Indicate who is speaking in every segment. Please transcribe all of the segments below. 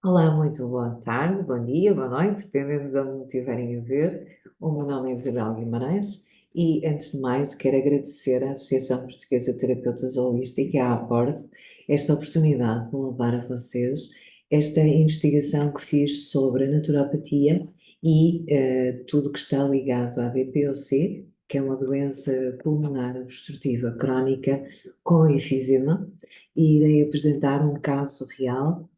Speaker 1: Olá, muito boa tarde, bom dia, boa noite, dependendo de onde me estiverem a ver. O meu nome é Isabel Guimarães e, antes de mais, quero agradecer à Associação Portuguesa de Terapeutas Holística, à APORT, esta oportunidade de me levar a vocês esta investigação que fiz sobre a naturopatia e tudo que está ligado à DPOC, que é uma doença pulmonar obstrutiva crónica com efizema, e irei apresentar um caso real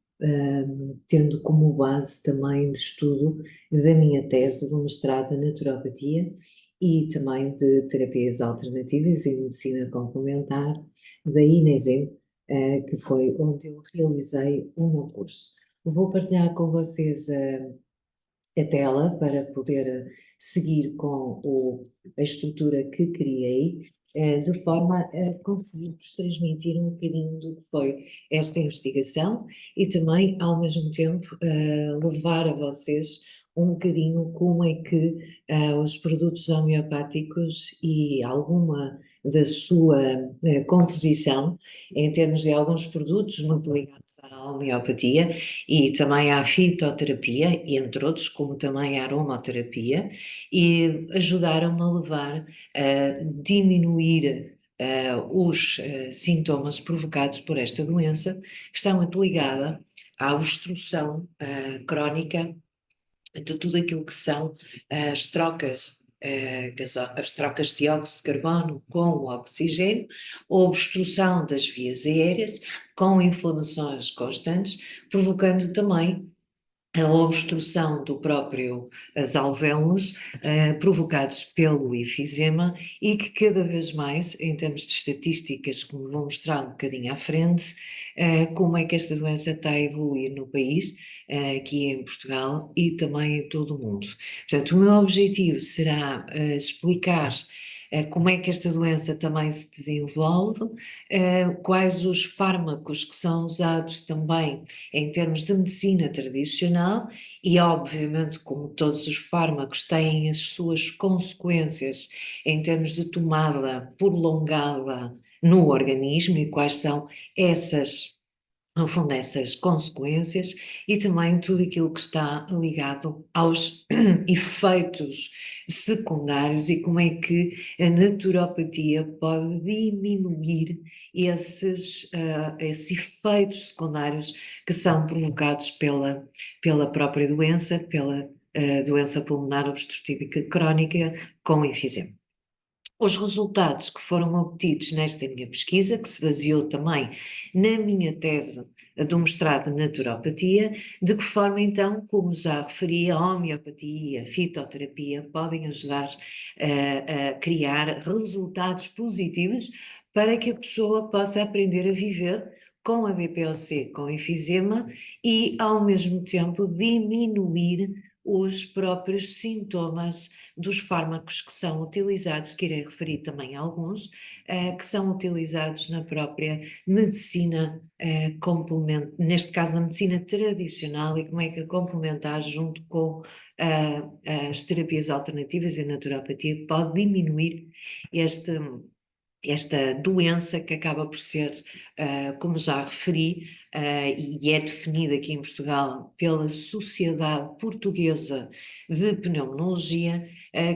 Speaker 1: tendo como base também de estudo da minha tese do mestrado em naturopatia e também de terapias alternativas e medicina complementar da INESEM, que foi onde eu realizei o meu curso. Vou partilhar com vocês a tela para poder seguir com a estrutura que criei, de forma a conseguir-vos transmitir um bocadinho do que foi esta investigação e também, ao mesmo tempo, levar a vocês um bocadinho como é que os produtos homeopáticos e alguma da sua composição, em termos de alguns produtos muito ligados à homeopatia, e também à fitoterapia, entre outros, como também à aromaterapia, e ajudaram-me a levar a diminuir os sintomas provocados por esta doença, que está muito ligada à obstrução crónica de tudo aquilo que são as trocas. As trocas de dióxido de carbono com o oxigênio, a obstrução das vias aéreas, com inflamações constantes, provocando também a obstrução do próprio as alvéolos, provocados pelo efizema e que cada vez mais, em termos de estatísticas, como vou mostrar um bocadinho à frente, como é que esta doença está a evoluir no país, aqui em Portugal e também em todo o mundo. Portanto, o meu objetivo será explicar como é que esta doença também se desenvolve, quais os fármacos que são usados também em termos de medicina tradicional e, obviamente, como todos os fármacos têm as suas consequências em termos de tomada prolongada no organismo e quais são essas, no fundo, essas consequências e também tudo aquilo que está ligado aos efeitos secundários e como é que a naturopatia pode diminuir esses efeitos secundários que são provocados pela própria doença, pela doença pulmonar obstrutiva crónica com enfisema. Os resultados que foram obtidos nesta minha pesquisa, que se baseou também na minha tese do mestrado em naturopatia, de que forma então, como já referi, a homeopatia e a fitoterapia podem ajudar a criar resultados positivos para que a pessoa possa aprender a viver com a DPOC, com enfisema e ao mesmo tempo diminuir os próprios sintomas dos fármacos que são utilizados, que irei referir também a alguns, que são utilizados na própria medicina complementar, neste caso a medicina tradicional, e como é que a complementar junto com as terapias alternativas e a naturopatia pode diminuir este esta doença que acaba por ser, como já referi, e é definida aqui em Portugal pela Sociedade Portuguesa de Pneumologia,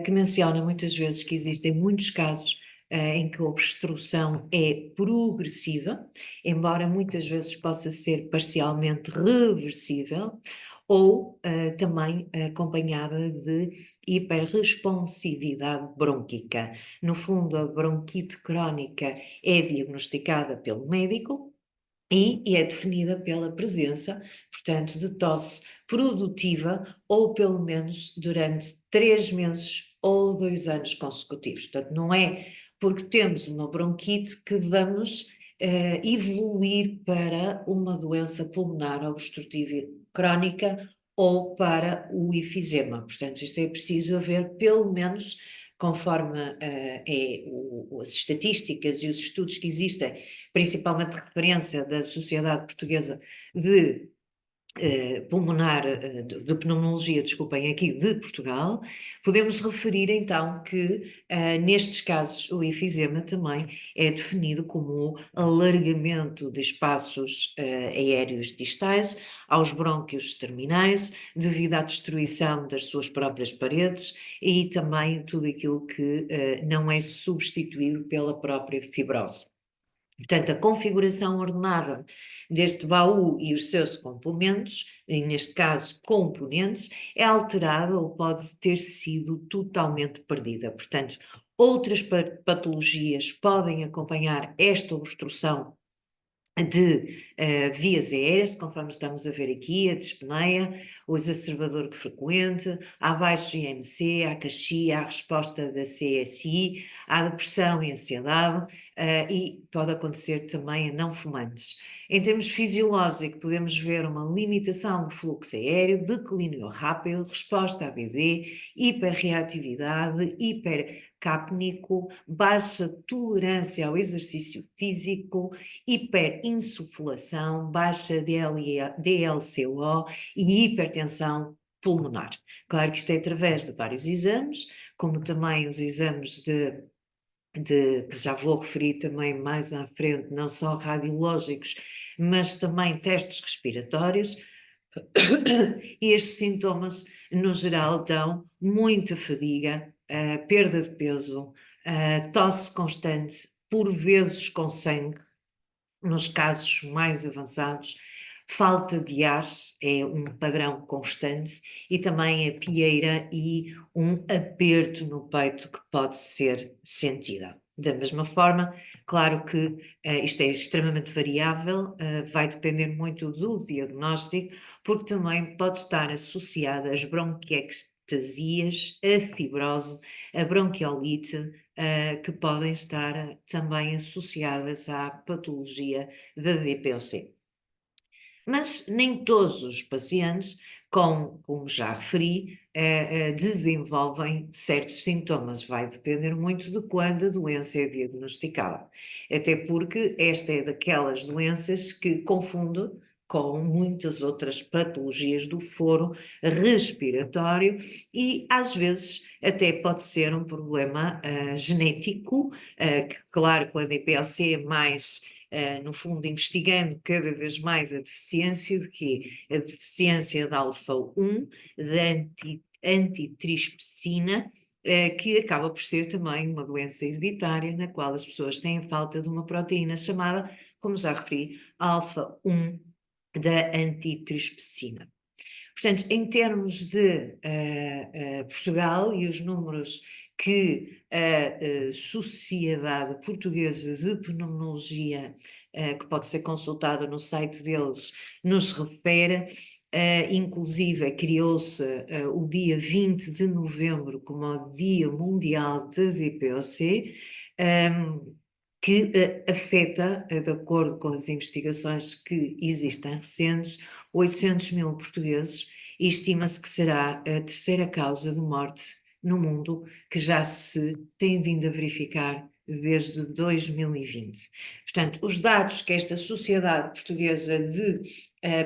Speaker 1: que menciona muitas vezes que existem muitos casos em que a obstrução é progressiva, embora muitas vezes possa ser parcialmente reversível, ou também acompanhada de hiperresponsividade brônquica. No fundo, a bronquite crónica é diagnosticada pelo médico e é definida pela presença, portanto, de tosse produtiva ou pelo menos durante 3 meses ou 2 anos consecutivos. Portanto, não é porque temos uma bronquite que vamos evoluir para uma doença pulmonar obstrutiva crónica ou para o efizema. Portanto, isto é preciso haver pelo menos, conforme as estatísticas e os estudos que existem, principalmente de referência da Sociedade Portuguesa de pulmonar, de pneumologia, desculpem, aqui de Portugal, podemos referir então que nestes casos o efizema também é definido como o alargamento de espaços aéreos distais aos brônquios terminais, devido à destruição das suas próprias paredes e também tudo aquilo que não é substituído pela própria fibrose. Portanto, a configuração ordenada deste baú e os seus complementos, e neste caso componentes, é alterada ou pode ter sido totalmente perdida. Portanto, outras patologias podem acompanhar esta obstrução de vias aéreas, conforme estamos a ver aqui, a dispneia, o exacerbador frequente, há baixo IMC, há caxia, há resposta da CSI, há depressão e ansiedade, e pode acontecer também a não fumantes. Em termos fisiológicos, podemos ver uma limitação do fluxo aéreo, declínio rápido, resposta a ABD, hiperreatividade, hipercapnico, baixa tolerância ao exercício físico, hiperinsuflação, baixa DLCO e hipertensão pulmonar. Claro que isto é através de vários exames, como também os exames que já vou referir também mais à frente, não só radiológicos, mas também testes respiratórios. E estes sintomas, no geral, dão muita fadiga, perda de peso, tosse constante, por vezes com sangue, nos casos mais avançados, falta de ar é um padrão constante e também a pieira e um aperto no peito que pode ser sentida. Da mesma forma, claro que isto é extremamente variável, vai depender muito do diagnóstico, porque também pode estar associada às bronquiectasias, a fibrose, a bronquiolite, que podem estar também associadas à patologia da DPOC. Mas nem todos os pacientes, como já referi, desenvolvem certos sintomas. Vai depender muito de quando a doença é diagnosticada. Até porque esta é daquelas doenças que confunde com muitas outras patologias do foro respiratório e às vezes até pode ser um problema genético, que claro, com a DPOC é mais no fundo, investigando cada vez mais a deficiência de quê? A deficiência da alfa-1, da antitrispsina, que acaba por ser também uma doença hereditária, na qual as pessoas têm falta de uma proteína chamada, como já referi, alfa-1 da antitrispsina. Portanto, em termos de Portugal e os números que a Sociedade Portuguesa de Pneumologia, que pode ser consultada no site deles, nos refere, inclusive criou-se o dia 20 de novembro como o Dia Mundial da DPOC, que afeta, de acordo com as investigações que existem recentes, 800 mil portugueses, e estima-se que será a terceira causa de morte no mundo que já se tem vindo a verificar desde 2020. Portanto, os dados que esta Sociedade Portuguesa de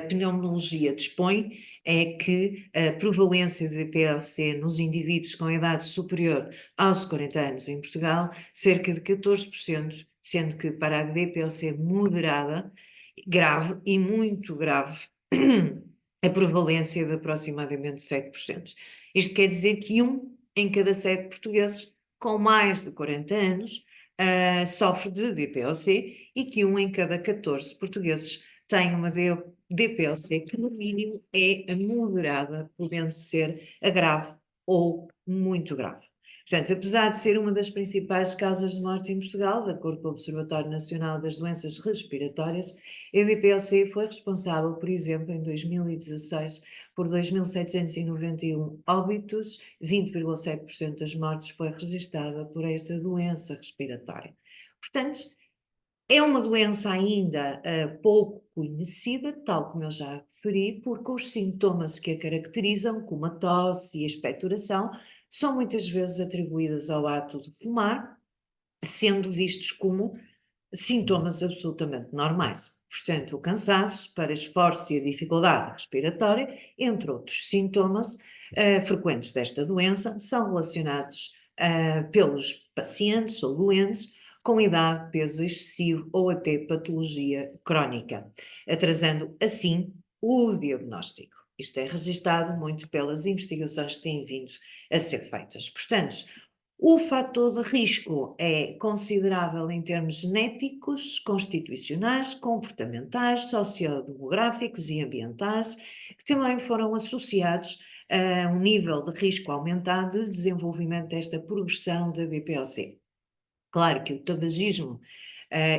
Speaker 1: Pneumologia dispõe é que a prevalência de DPLC nos indivíduos com idade superior aos 40 anos em Portugal, cerca de 14%, sendo que para a DPLC moderada, grave e muito grave, a prevalência de aproximadamente 7%. Isto quer dizer que 1 em cada 7 portugueses com mais de 40 anos sofre de DPLC e que 1 em cada 14 portugueses tem uma DPLC que no mínimo é moderada, podendo ser a grave ou muito grave. Portanto, apesar de ser uma das principais causas de morte em Portugal, de acordo com o Observatório Nacional das Doenças Respiratórias, a DPLC foi responsável, por exemplo, em 2016, por 2.791 óbitos, 20,7% das mortes foi registada por esta doença respiratória. Portanto, é uma doença ainda pouco conhecida, tal como eu já referi, porque os sintomas que a caracterizam, como a tosse e a expectoração, são muitas vezes atribuídas ao ato de fumar, sendo vistos como sintomas absolutamente normais. Portanto, o cansaço para esforço e a dificuldade respiratória, entre outros sintomas frequentes desta doença, são relacionados pelos pacientes ou doentes com idade, peso excessivo ou até patologia crónica, atrasando assim o diagnóstico. Isto é registado muito pelas investigações que têm vindo a ser feitas. Portanto, o fator de risco é considerável em termos genéticos, constitucionais, comportamentais, sociodemográficos e ambientais, que também foram associados a um nível de risco aumentado de desenvolvimento desta progressão da DPOC. Claro que o tabagismo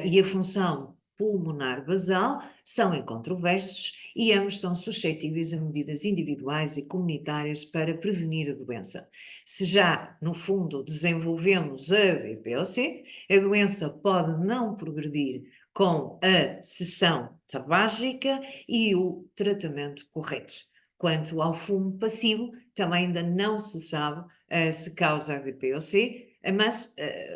Speaker 1: e a função pulmonar basal são incontroversos e ambos são suscetíveis a medidas individuais e comunitárias para prevenir a doença. Se já, no fundo, desenvolvemos a DPOC, a doença pode não progredir com a cessão tabágica e o tratamento correto. Quanto ao fumo passivo, também ainda não se sabe se causa a DPOC, mas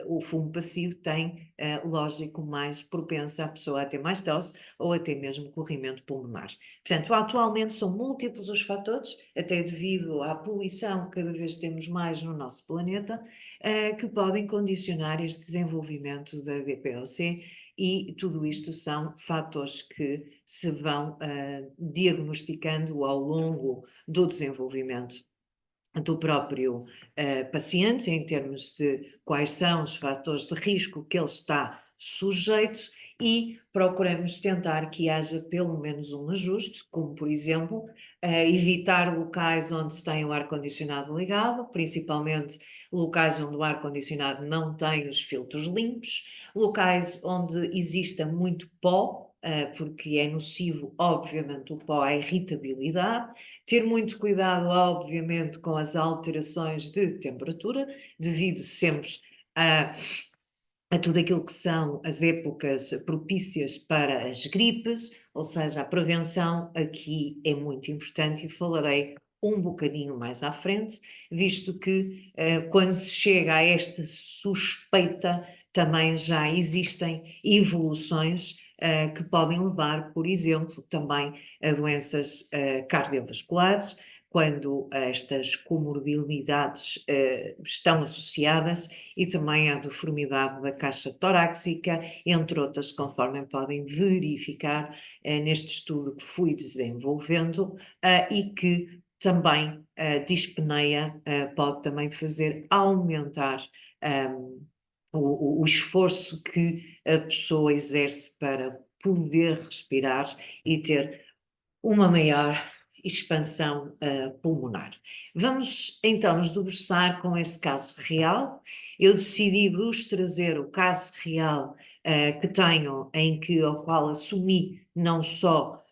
Speaker 1: o fumo passivo tem, lógico, mais propensa a pessoa a ter mais tosse ou até mesmo corrimento pulmonar. Portanto, atualmente são múltiplos os fatores, até devido à poluição que cada vez temos mais no nosso planeta, que podem condicionar este desenvolvimento da DPOC e tudo isto são fatores que se vão diagnosticando ao longo do desenvolvimento do próprio paciente, em termos de quais são os fatores de risco que ele está sujeito e procuramos tentar que haja pelo menos um ajuste, como por exemplo, evitar locais onde se tem o ar-condicionado ligado, principalmente locais onde o ar-condicionado não tem os filtros limpos, locais onde exista muito pó, porque é nocivo, obviamente, o pó à irritabilidade, ter muito cuidado, obviamente, com as alterações de temperatura, devido sempre a tudo aquilo que são as épocas propícias para as gripes, ou seja, a prevenção aqui é muito importante e falarei um bocadinho mais à frente, visto que quando se chega a esta suspeita também já existem evoluções que podem levar, por exemplo, também a doenças cardiovasculares, quando estas comorbilidades estão associadas e também à deformidade da caixa torácica, entre outras, conforme podem verificar neste estudo que fui desenvolvendo e que também dispneia pode também fazer aumentar o esforço que a pessoa exerce para poder respirar e ter uma maior expansão pulmonar. Vamos então nos debruçar com este caso real. Eu decidi vos trazer o caso real que tenho, ao qual assumi não só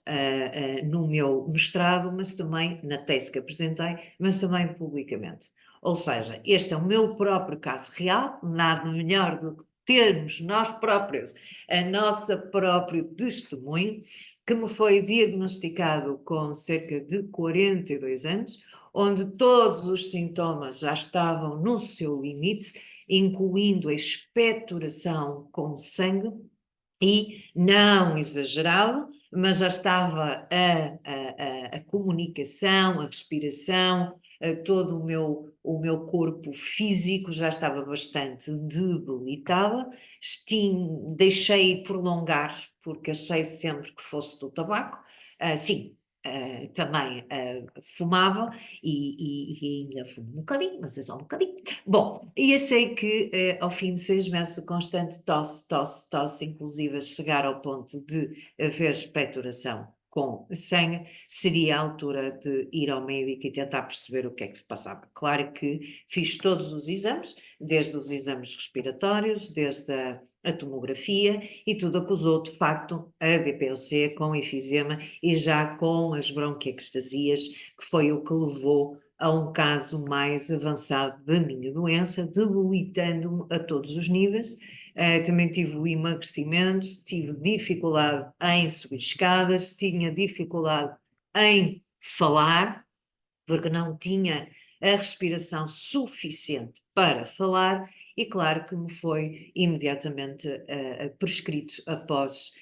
Speaker 1: no meu mestrado, mas também na tese que apresentei, mas também publicamente. Ou seja, este é o meu próprio caso real, nada melhor do que termos nós próprios a nossa próprio testemunho, que me foi diagnosticado com cerca de 42 anos, onde todos os sintomas já estavam no seu limite, incluindo a expectoração com sangue, e não exagerado, mas já estava a comunicação, a respiração, todo o meu corpo físico já estava bastante debilitado. Deixei prolongar, porque achei sempre que fosse do tabaco. Sim, também fumava e ainda fumo um bocadinho, mas é só um bocadinho. Bom, e achei que ao fim de 6 meses de constante tosse, inclusive a chegar ao ponto de haver expectoração com sangue, seria a altura de ir ao médico e tentar perceber o que é que se passava. Claro que fiz todos os exames, desde os exames respiratórios, desde a tomografia, e tudo acusou de facto a DPOC com efizema e já com as bronquiectasias, que foi o que levou a um caso mais avançado da minha doença, debilitando-me a todos os níveis. Também tive o emagrecimento, tive dificuldade em subir escadas, tinha dificuldade em falar, porque não tinha a respiração suficiente para falar, e claro que me foi imediatamente prescrito após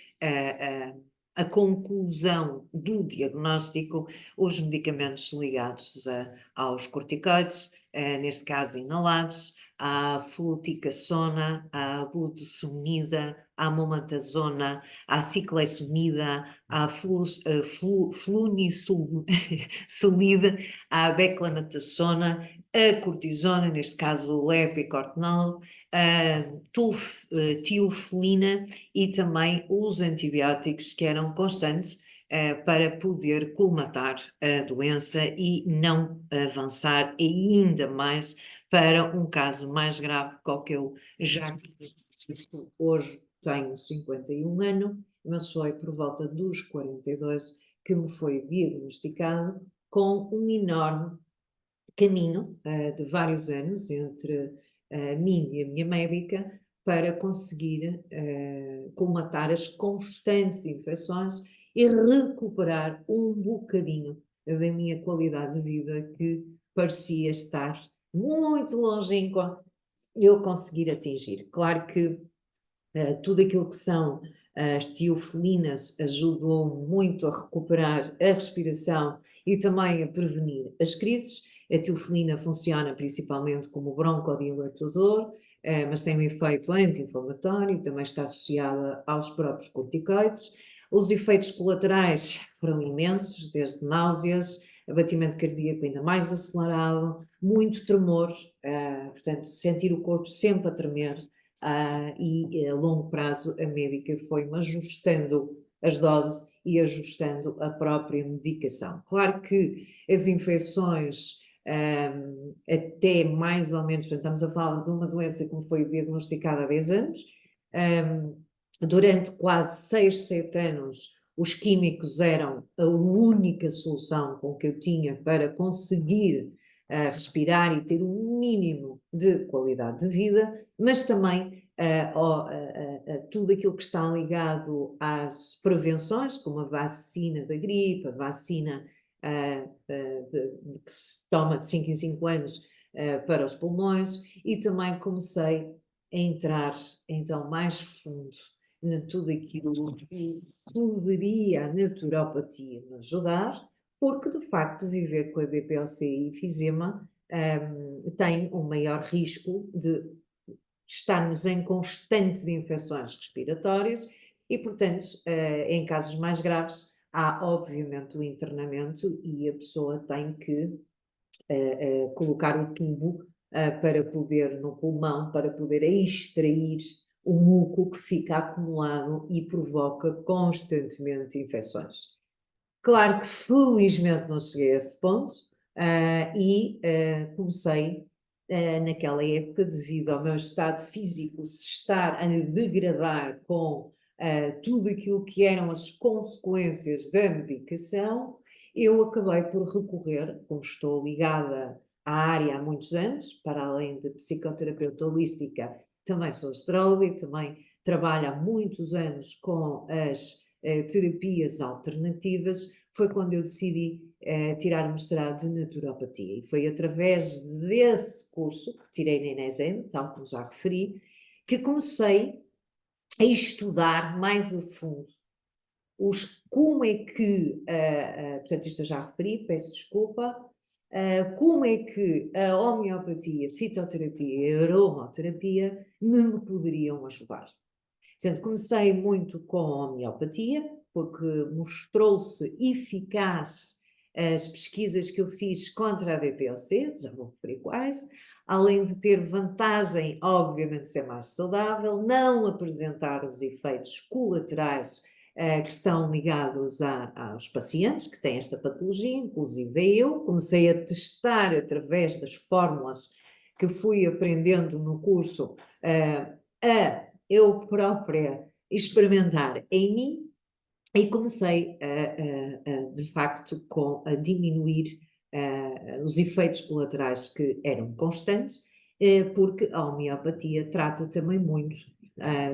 Speaker 1: a conclusão do diagnóstico, os medicamentos ligados aos corticoides, neste caso inalados, à fluticasona, à budesonida, à mometasona, à ciclesonida, à flunisolida, à beclanatasona, a cortisona, neste caso o lepicortenol, a tiofilina e também os antibióticos que eram constantes para poder colmatar a doença e não avançar ainda mais para um caso mais grave, qual que eu já hoje tenho 51 anos, mas foi por volta dos 42 que me foi diagnosticado com um enorme caminho de vários anos entre mim e a minha médica para conseguir colmatar as constantes infecções e recuperar um bocadinho da minha qualidade de vida que parecia estar muito longínqua eu conseguir atingir. Claro que tudo aquilo que são as tiofilinas ajudou muito a recuperar a respiração e também a prevenir as crises. A tiofilina funciona principalmente como broncodilatador, mas tem um efeito anti-inflamatório e também está associada aos próprios corticoides. Os efeitos colaterais foram imensos, desde náuseas, abatimento cardíaco ainda mais acelerado, muito tremor, portanto, sentir o corpo sempre a tremer, e a longo prazo a médica foi-me ajustando as doses e ajustando a própria medicação. Claro que as infecções, até mais ou menos, portanto, estamos a falar de uma doença que me foi diagnosticada há 10 anos, durante quase 6, 7 anos os químicos eram a única solução com que eu tinha para conseguir respirar e ter um mínimo de qualidade de vida, mas também tudo aquilo que está ligado às prevenções, como a vacina da gripe, a vacina que se toma de 5 em 5 anos para os pulmões, e também comecei a entrar então mais fundo em tudo aquilo que poderia a naturopatia me ajudar, porque de facto viver com a BPOC e enfisema tem um maior risco de estarmos em constantes infecções respiratórias e, portanto, em casos mais graves, há obviamente o internamento e a pessoa tem que colocar o tubo para poder, no pulmão, para poder extrair o muco que fica acumulado e provoca constantemente infecções. Claro que felizmente não cheguei a esse ponto e comecei naquela época, devido ao meu estado físico se estar a degradar com tudo aquilo que eram as consequências da medicação, eu acabei por recorrer, como estou ligada à área há muitos anos, para além de psicoterapeuta holística, também sou astróloga e também trabalho há muitos anos com as terapias alternativas, foi quando eu decidi tirar o mestrado de naturopatia. E foi através desse curso, que tirei na INESEM, tal como já referi, que comecei a estudar mais a fundo como é que, portanto isto eu já referi, peço desculpa, como é que a homeopatia, fitoterapia e aromaterapia me poderiam ajudar. Portanto, comecei muito com a homeopatia, porque mostrou-se eficaz as pesquisas que eu fiz contra a DPOC, já vou referir quais, além de ter vantagem, obviamente, de ser mais saudável, não apresentar os efeitos colaterais que estão ligados aos pacientes que têm esta patologia, inclusive eu. Comecei a testar através das fórmulas que fui aprendendo no curso eu própria experimentar em mim e comecei de facto a diminuir os efeitos colaterais que eram constantes, porque a homeopatia trata também muito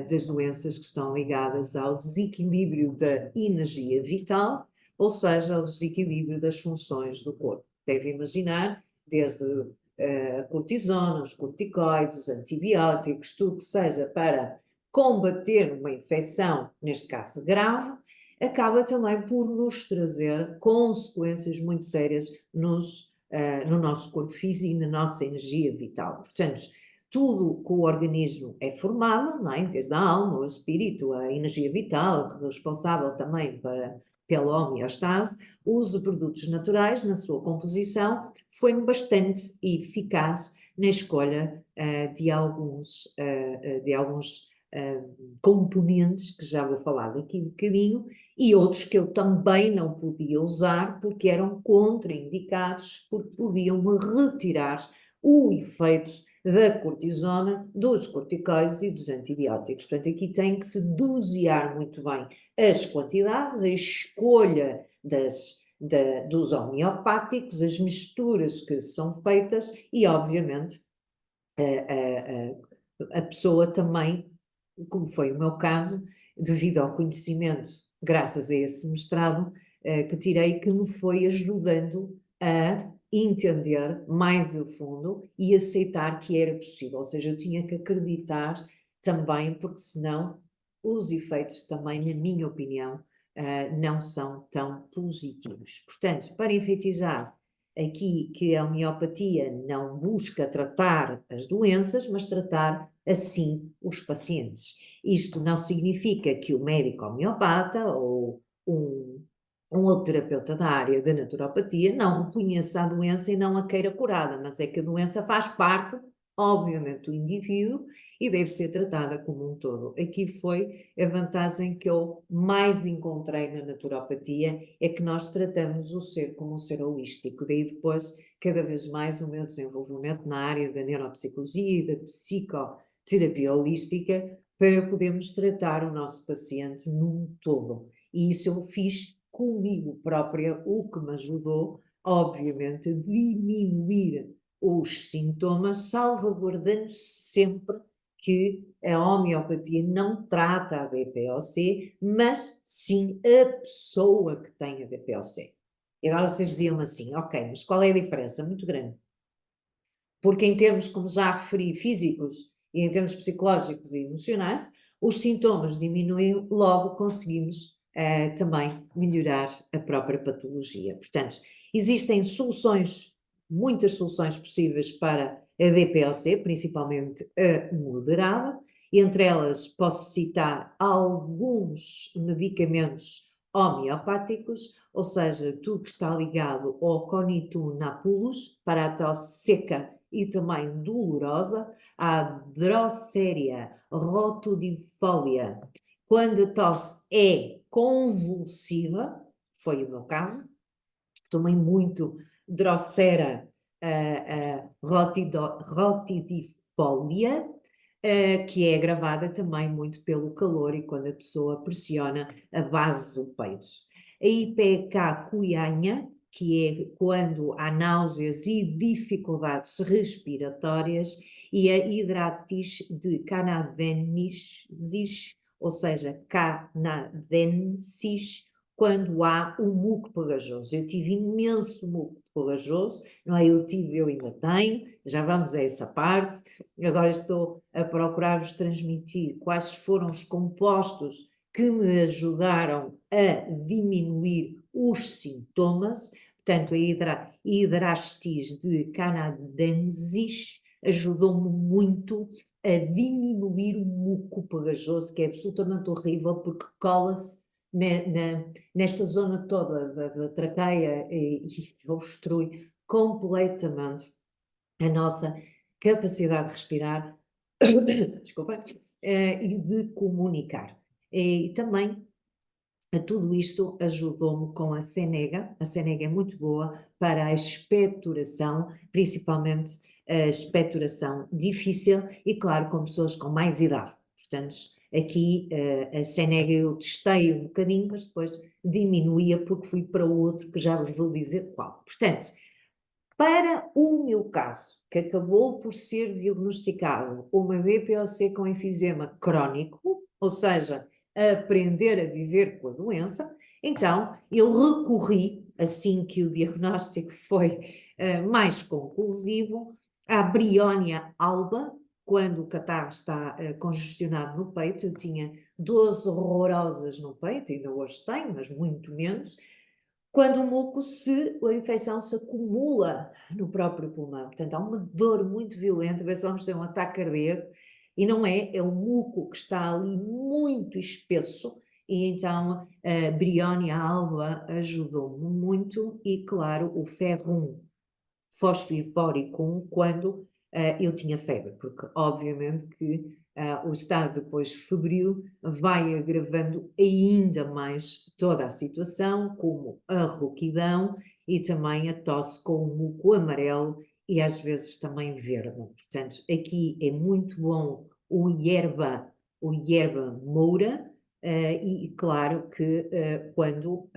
Speaker 1: das doenças que estão ligadas ao desequilíbrio da energia vital, ou seja, ao desequilíbrio das funções do corpo. Deve imaginar, desde a cortisona, os corticoides, os antibióticos, tudo que seja para combater uma infecção, neste caso grave, acaba também por nos trazer consequências muito sérias no nosso corpo físico e na nossa energia vital. Portanto, tudo que o organismo é formado, não é? Desde a alma, o espírito, a energia vital, responsável também pela homeostase, o uso de produtos naturais na sua composição foi bastante eficaz na escolha de alguns componentes, que já vou falar daqui um bocadinho, e outros que eu também não podia usar porque eram contraindicados, porque podiam me retirar o efeito da cortisona, dos corticoides e dos antibióticos. Portanto, aqui tem que se dosear muito bem as quantidades, a escolha dos homeopáticos, as misturas que são feitas e, obviamente, a pessoa também, como foi o meu caso, devido ao conhecimento, graças a esse mestrado que tirei, que me foi ajudando a entender mais a fundo e aceitar que era possível. Ou seja, eu tinha que acreditar também, porque senão os efeitos também, na minha opinião, não são tão positivos. Portanto, para enfatizar aqui que a homeopatia não busca tratar as doenças, mas tratar assim os pacientes. Isto não significa que o médico homeopata ou um outro terapeuta da área da naturopatia não reconheça a doença e não a queira curada, mas é que a doença faz parte, obviamente, do indivíduo e deve ser tratada como um todo. Aqui foi a vantagem que eu mais encontrei na naturopatia, é que nós tratamos o ser como um ser holístico. Daí depois, cada vez mais, o meu desenvolvimento na área da neuropsicologia e da psicoterapia holística para podermos tratar o nosso paciente num todo. E isso eu fiz comigo própria, o que me ajudou, obviamente, a diminuir os sintomas, salvaguardando sempre que a homeopatia não trata a DPOC, mas sim a pessoa que tem a DPOC. E agora vocês diziam assim, ok, mas qual é a diferença? Muito grande. Porque em termos, como já referi, físicos e em termos psicológicos e emocionais, os sintomas diminuem, logo conseguimos também melhorar a própria patologia. Portanto, existem soluções, muitas soluções possíveis para a DPOC, principalmente a moderada, entre elas posso citar alguns medicamentos homeopáticos, ou seja, tudo que está ligado ao Conitum napulus, para a tosse seca e também dolorosa, a Drosseria rotudifolia, quando a tosse é convulsiva, foi o meu caso, tomei muito Drosera rotidifolia, que é agravada também muito pelo calor e quando a pessoa pressiona a base do peito. A IPK cuianha, que é quando há náuseas e dificuldades respiratórias, e a hidratis de canadensis, ou seja, canadensis, quando há um muco pegajoso. Eu tive imenso muco pegajoso, não é? Eu ainda tenho, já vamos a essa parte. Agora estou a procurar-vos transmitir quais foram os compostos que me ajudaram a diminuir os sintomas. Portanto, a hidrastis de canadensis ajudou-me muito a diminuir o muco pegajoso, que é absolutamente horrível porque cola-se nesta zona toda da traqueia e obstrui completamente a nossa capacidade de respirar, desculpa, e de comunicar. E também tudo isto ajudou-me com a Senega. A Senega é muito boa para a expectoração, principalmente a expectoração difícil e, claro, com pessoas com mais idade. Portanto, aqui a Senega eu testei um bocadinho, mas depois diminuía porque fui para o outro que já vos vou dizer qual. Portanto, para o meu caso, que acabou por ser diagnosticado uma DPOC com enfisema crónico, ou seja, aprender a viver com a doença, então eu recorri, assim que o diagnóstico foi mais conclusivo, à Brionia alba quando o catarro está congestionado no peito. Eu tinha dores horrorosas no peito, ainda hoje tenho, mas muito menos, quando o muco a infecção se acumula no próprio pulmão. Portanto, há uma dor muito violenta, vê se vamos ter um ataque cardíaco, e não é o muco que está ali muito espesso, e então a Brioni alba ajudou-me muito, e claro, o ferrum fosfifórico 1 quando eu tinha febre, porque obviamente que o estado depois febril vai agravando ainda mais toda a situação, como a rouquidão e também a tosse com o muco amarelo e às vezes também verde. Portanto, aqui é muito bom o yerba moura, e claro que quando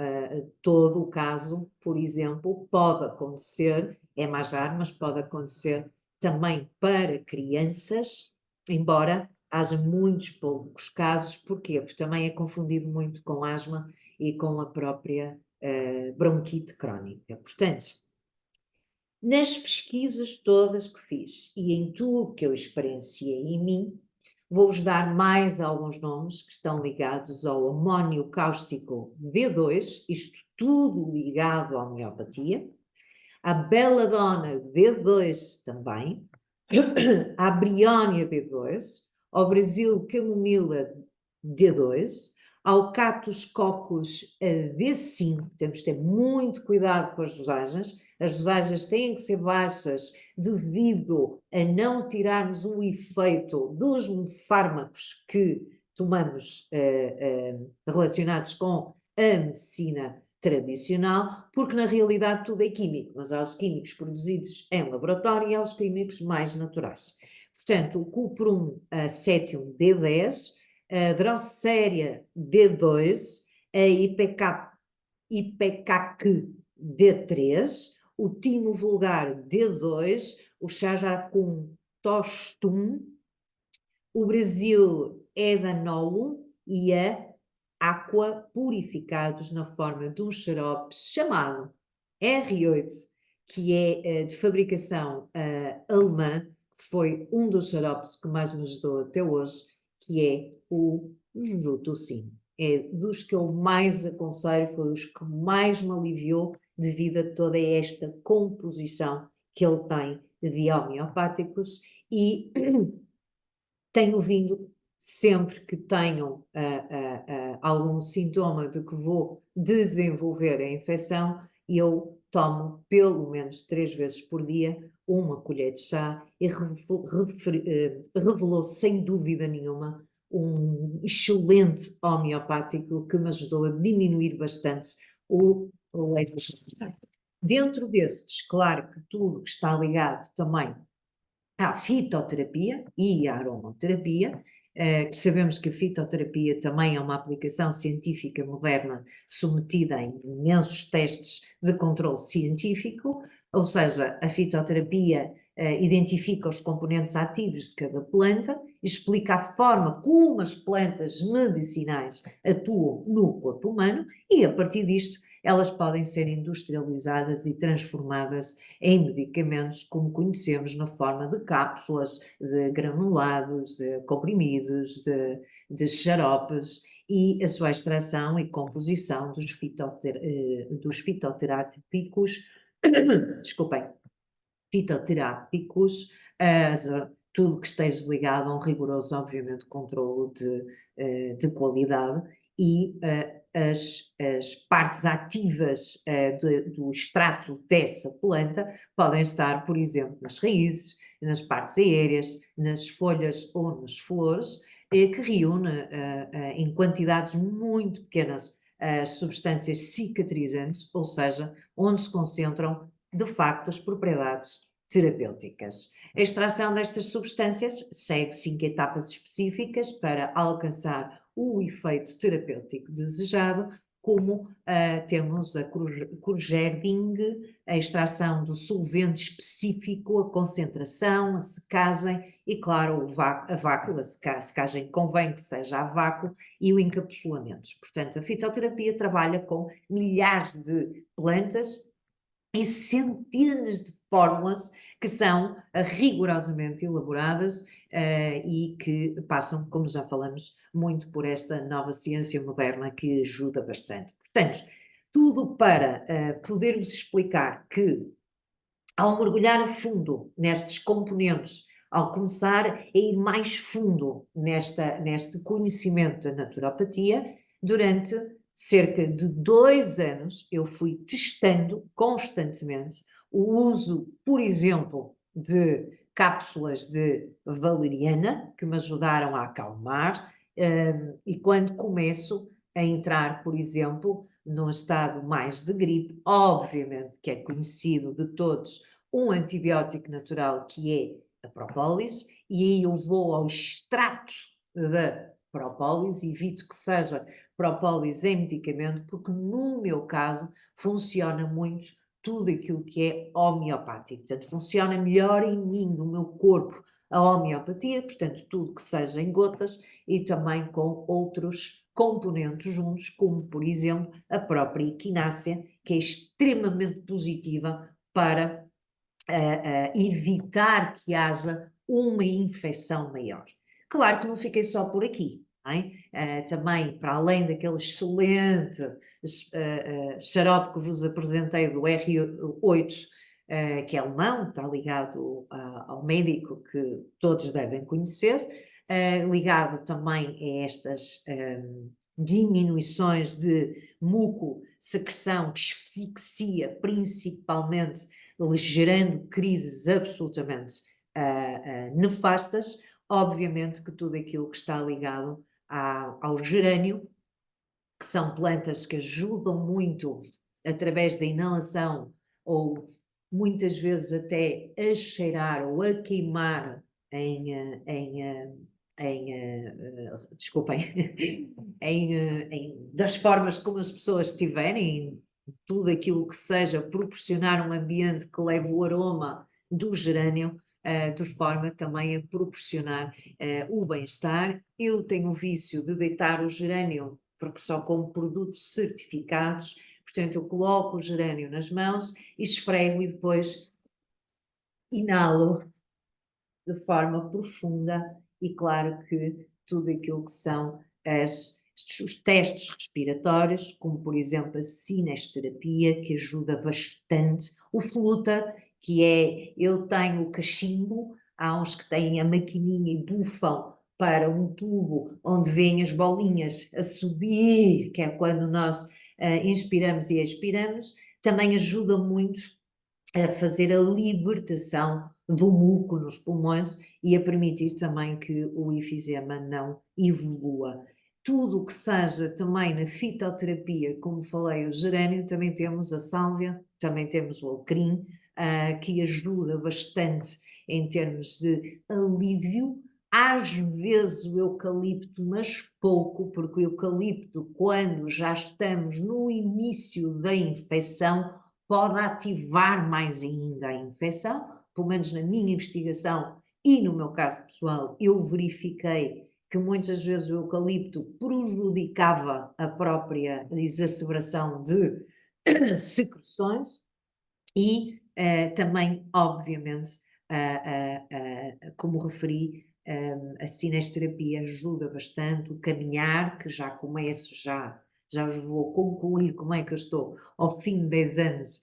Speaker 1: todo o caso, por exemplo, pode acontecer, é mais raro, mas pode acontecer também para crianças, embora haja muitos poucos casos. Porquê? Porque também é confundido muito com asma e com a própria bronquite crónica. Portanto, nas pesquisas todas que fiz e em tudo que eu experienciei em mim, vou-vos dar mais alguns nomes que estão ligados ao amónio cáustico D2, isto tudo ligado à homeopatia, à beladona D2 também, à briónia D2, ao Brasil camomila D2, ao Cactus coccus D5. Temos de ter muito cuidado com as dosagens. As dosagens têm que ser baixas devido a não tirarmos o efeito dos fármacos que tomamos relacionados com a medicina tradicional, porque na realidade tudo é químico, mas há os químicos produzidos em laboratório e há os químicos mais naturais. Portanto, o cuprum sétium D10, a Drosseria D2, a Ipecac D3, o Timo vulgar D2, o Chajarcum tostum, o Brasil Edanolo e a Aqua, purificados na forma de um xarope chamado R8, que é de fabricação alemã, que foi um dos xaropes que mais me ajudou até hoje, que é o Jutocin. É dos que eu mais aconselho, foi os que mais me aliviou devido a toda esta composição que ele tem de homeopáticos, e tenho vindo, sempre que tenho algum sintoma de que vou desenvolver a infecção, eu tomo pelo menos 3 vezes por dia uma colher de chá, e revelou sem dúvida nenhuma um excelente homeopático que me ajudou a diminuir bastante o leite. Dentro destes, claro que tudo que está ligado também à fitoterapia e à aromaterapia, que sabemos que a fitoterapia também é uma aplicação científica moderna submetida a imensos testes de controle científico, ou seja, a fitoterapia identifica os componentes ativos de cada planta, explica a forma como as plantas medicinais atuam no corpo humano, e a partir disto elas podem ser industrializadas e transformadas em medicamentos, como conhecemos, na forma de cápsulas, de granulados, de comprimidos, de xaropes, e a sua extração e composição dos fitoterápicos, desculpem, fitoterápicos, tudo que esteja ligado a um rigoroso, obviamente, controlo de qualidade, e as partes ativas do extrato dessa planta podem estar, por exemplo, nas raízes, nas partes aéreas, nas folhas ou nas flores, que reúne em quantidades muito pequenas as substâncias cicatrizantes, ou seja, onde se concentram de facto as propriedades terapêuticas. A extração destas substâncias segue 5 etapas específicas para alcançar o efeito terapêutico desejado, como temos a Kurgerding, a extração do solvente específico, a concentração, a secagem e, claro, a vácuo, a secagem convém que seja a vácuo, e o encapsulamento. Portanto, a fitoterapia trabalha com milhares de plantas e centenas de fórmulas que são rigorosamente elaboradas e que passam, como já falamos, muito por esta nova ciência moderna que ajuda bastante. Portanto, tudo para poder-vos explicar que, ao mergulhar a fundo nestes componentes, ao começar a ir mais fundo neste conhecimento da naturopatia, durante cerca de 2 anos eu fui testando constantemente o uso, por exemplo, de cápsulas de valeriana, que me ajudaram a acalmar, e quando começo a entrar, por exemplo, num estado mais de gripe, obviamente que é conhecido de todos um antibiótico natural que é a própolis, e aí eu vou ao extrato da própolis, evito que seja própolis em medicamento, porque no meu caso funciona muito tudo aquilo que é homeopático, portanto funciona melhor em mim, no meu corpo, a homeopatia, portanto tudo que seja em gotas e também com outros componentes juntos, como por exemplo a própria equinácea, que é extremamente positiva para evitar que haja uma infecção maior. Claro que não fiquei só por aqui, não é? Também, para além daquele excelente xarope que vos apresentei do R8, que é alemão, está ligado ao médico que todos devem conhecer, ligado também a estas diminuições de muco, secreção, asfixia, principalmente gerando crises absolutamente nefastas. Obviamente que tudo aquilo que está ligado ao gerânio, que são plantas que ajudam muito através da inalação ou muitas vezes até a cheirar ou a queimar desculpem, das formas como as pessoas estiverem, tudo aquilo que seja proporcionar um ambiente que leve o aroma do gerânio, de forma também a proporcionar o bem-estar. Eu tenho o vício de deitar o gerânio, porque só como produtos certificados, portanto eu coloco o gerânio nas mãos, esfrego e depois inalo de forma profunda e claro que tudo aquilo que são os testes respiratórios, como por exemplo a sinesterapia, que ajuda bastante, o fluta, que é, eu tenho o cachimbo, há uns que têm a maquininha e bufam para um tubo onde vêm as bolinhas a subir, que é quando nós inspiramos e expiramos, também ajuda muito a fazer a libertação do muco nos pulmões e a permitir também que o efizema não evolua. Tudo o que seja também na fitoterapia, como falei, o gerânio, também temos a sálvia, também temos o alecrim, que ajuda bastante em termos de alívio. Às vezes o eucalipto, mas pouco, porque o eucalipto, quando já estamos no início da infecção, pode ativar mais ainda a infecção, pelo menos na minha investigação e no meu caso pessoal, eu verifiquei que muitas vezes o eucalipto prejudicava a própria exacerbação de secreções e também, obviamente, como referi, a cinesterapia ajuda bastante, o caminhar, que já começo, já vos vou concluir como é que eu estou ao fim de 10 anos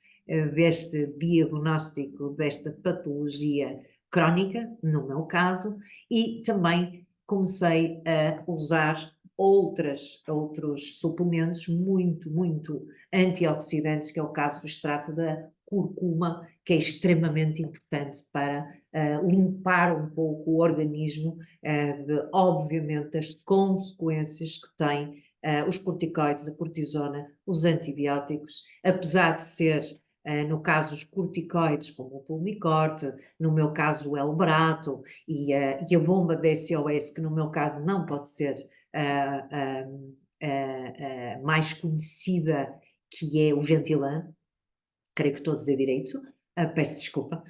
Speaker 1: deste diagnóstico desta patologia crónica, no meu caso, e também comecei a usar outros suplementos muito antioxidantes, que é o caso do extrato da curcuma, que é extremamente importante para limpar um pouco o organismo obviamente, das consequências que têm os corticoides, a cortisona, os antibióticos, apesar de ser, no caso, os corticoides, como o Pulmicort, no meu caso o Elbrato e a bomba da SOS, que no meu caso não pode ser mais conhecida, que é o Ventilan, creio que estou a dizer direito, peço desculpa,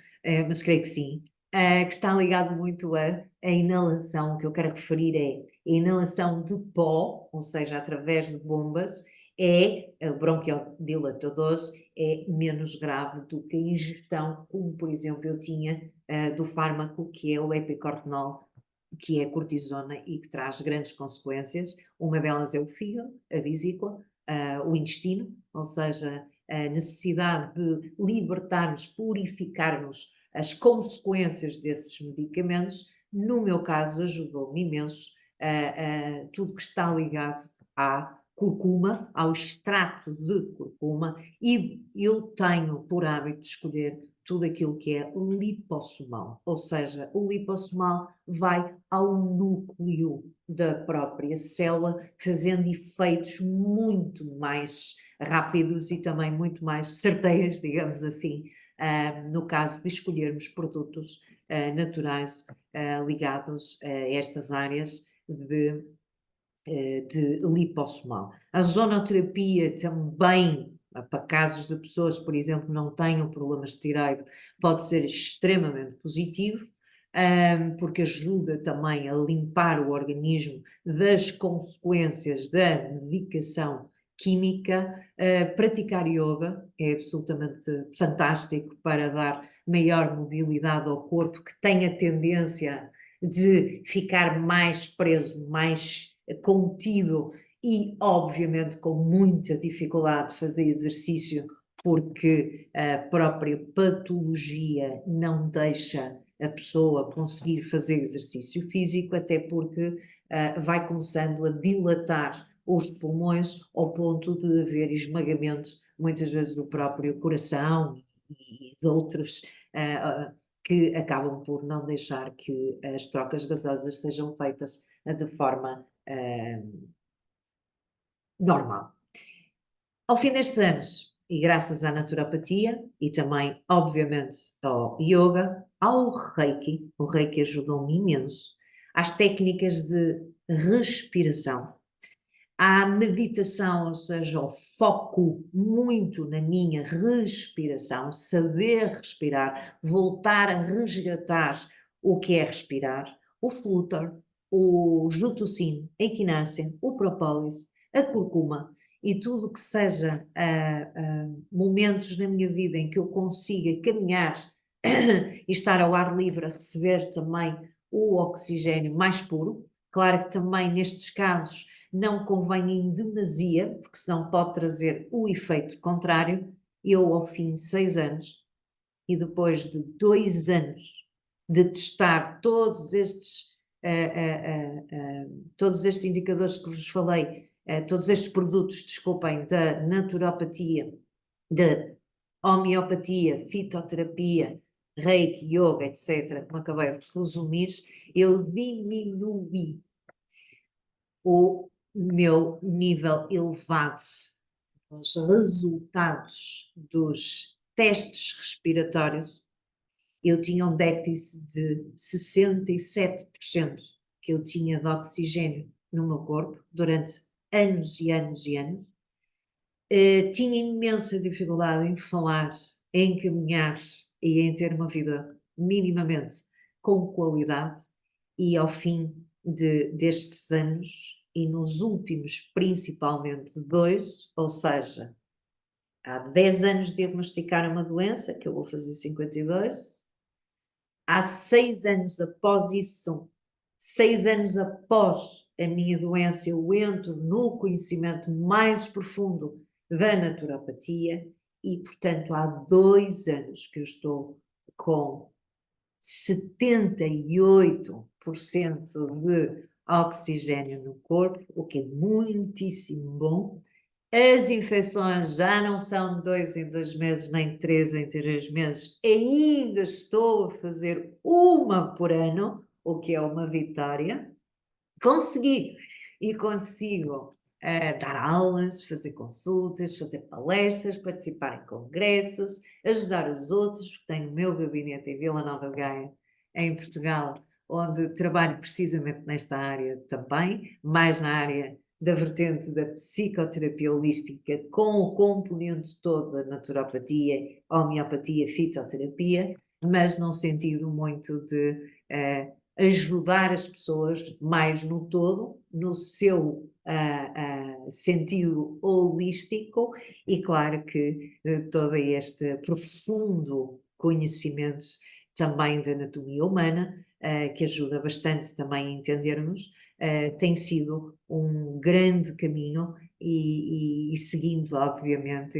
Speaker 1: mas creio que sim, que está ligado muito a inalação. O que eu quero referir é a inalação de pó, ou seja, através de bombas, o bronquiodilatadores é menos grave do que a ingestão, como por exemplo eu tinha do fármaco que é o epicortenol, que é cortisona e que traz grandes consequências. Uma delas é o fígado, a vesícula, o intestino, ou seja, a necessidade de libertarmos, purificarmos as consequências desses medicamentos. No meu caso, ajudou-me imenso tudo que está ligado à curcuma, ao extrato de curcuma, e eu tenho por hábito de escolher tudo aquilo que é lipossomal, ou seja, o lipossomal vai ao núcleo da própria célula, fazendo efeitos muito mais rápidos e também muito mais certeiros, digamos assim, no caso de escolhermos produtos naturais ligados a estas áreas de lipossomal. A zonoterapia também, para casos de pessoas, por exemplo, não tenham problemas de tireoide, pode ser extremamente positivo, porque ajuda também a limpar o organismo das consequências da medicação química. Praticar yoga é absolutamente fantástico para dar maior mobilidade ao corpo, que tem a tendência de ficar mais preso, mais contido e, obviamente, com muita dificuldade de fazer exercício, porque a própria patologia não deixa a pessoa conseguir fazer exercício físico, até porque vai começando a dilatar os pulmões ao ponto de haver esmagamento, muitas vezes do próprio coração e de outros que acabam por não deixar que as trocas gasosas sejam feitas de forma normal. Ao fim destes anos, e graças à naturopatia e também, obviamente, ao yoga, ao Reiki, o Reiki ajudou-me imenso, às técnicas de respiração, à meditação, ou seja, o foco muito na minha respiração, saber respirar, voltar a resgatar o que é respirar, o flúor, o jutocin, a equinácea, o propólis, a curcuma e tudo que seja momentos na minha vida em que eu consiga caminhar e estar ao ar livre a receber também o oxigênio mais puro. Claro que também nestes casos não convém em demasia, porque senão pode trazer o efeito contrário. Eu, ao fim de 6 anos, e depois de 2 anos de testar todos estes indicadores que vos falei, todos estes produtos, desculpem, da naturopatia, da homeopatia, fitoterapia, reiki, yoga, etc., como acabei de resumir, eu diminuí o meu nível elevado nos resultados dos testes respiratórios. Eu tinha um déficit de 67% que eu tinha de oxigênio no meu corpo durante anos e anos e anos. Tinha imensa dificuldade em falar, em caminhar e em ter uma vida minimamente com qualidade, e ao fim destes anos, e nos últimos principalmente 2, ou seja, há 10 anos diagnosticaram uma doença, que eu vou fazer 52, há 6 anos após isso, 6 anos após a minha doença, eu entro no conhecimento mais profundo da naturopatia e, portanto, há 2 anos que eu estou com 78% de oxigênio no corpo, o que é muitíssimo bom. As infecções já não são de 2 em 2 meses, nem de 3 em 3 meses. Ainda estou a fazer uma por ano, o que é uma vitória. Consegui e consigo dar aulas, fazer consultas, fazer palestras, participar em congressos, ajudar os outros, porque tenho o meu gabinete em Vila Nova de Gaia, em Portugal, onde trabalho precisamente nesta área também, mais na área da vertente da psicoterapia holística, com o componente todo da naturopatia, homeopatia, fitoterapia, mas num sentido muito de ajudar as pessoas mais no todo, no seu sentido holístico, e claro que todo este profundo conhecimento também da anatomia humana, que ajuda bastante também a entendermos, tem sido um grande caminho e seguindo, obviamente,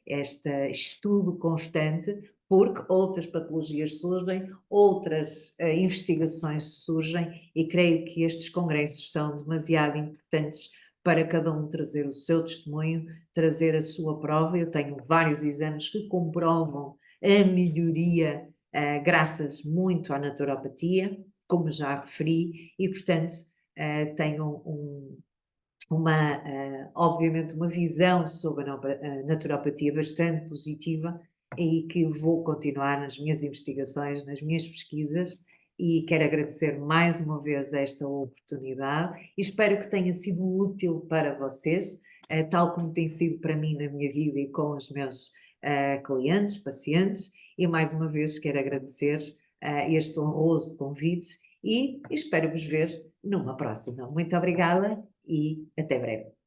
Speaker 1: este estudo constante, porque outras patologias surgem, outras investigações surgem, e creio que estes congressos são demasiado importantes para cada um trazer o seu testemunho, trazer a sua prova. Eu tenho vários exames que comprovam a melhoria, graças muito à naturopatia, como já referi, e portanto tenho obviamente uma visão sobre a naturopatia bastante positiva, e que vou continuar nas minhas investigações, nas minhas pesquisas, e quero agradecer mais uma vez esta oportunidade e espero que tenha sido útil para vocês, tal como tem sido para mim na minha vida e com os meus clientes, pacientes, e mais uma vez quero agradecer este honroso convite e espero vos ver numa próxima. Muito obrigada e até breve.